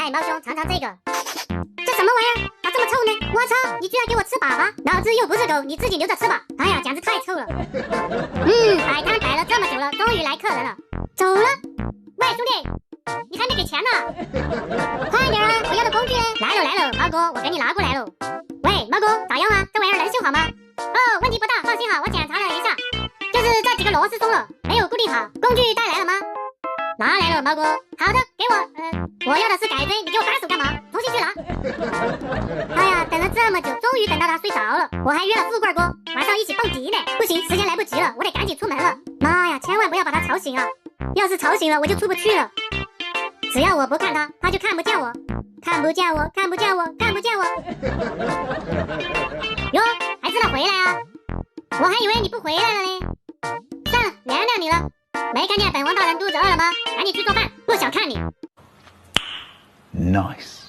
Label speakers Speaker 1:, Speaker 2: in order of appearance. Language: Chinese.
Speaker 1: 来，毛兄，尝尝这个。这什么玩意儿？咋这么臭呢？我操！你居然给我吃粑粑！老子又不是狗，你自己留着吃吧。哎呀，简直太臭了。摆摊摆了这么久了，终于来客人了。走了。喂，兄弟，你还没给钱呢？快点啊！我要的工具呢？来了，毛哥，我给你拿过来了。喂，毛哥，咋样啊？这玩意儿能修好吗？哦，问题不大，放心哈，我检查了一下，就是这几个螺丝松了，没有固定好。工具带来了吗？拿来了，毛哥。好的，给我。我要的是改锥，你给我扳手干嘛？重新去拿。哎呀，等了这么久，终于等到他睡着了。我还约了富贵哥晚上一起蹦迪呢。不行，时间来不及了，我得赶紧出门了。妈呀，千万不要把他吵醒啊！要是吵醒了，我就出不去了。只要我不看他，他就看不见我，看不见我，看不见我，看不见我。哟，还知道回来啊？我还以为你不回来了呢。算了，原谅你了。没看见本王大人肚子饿了吗？赶紧去做饭，不想看你。
Speaker 2: Nice。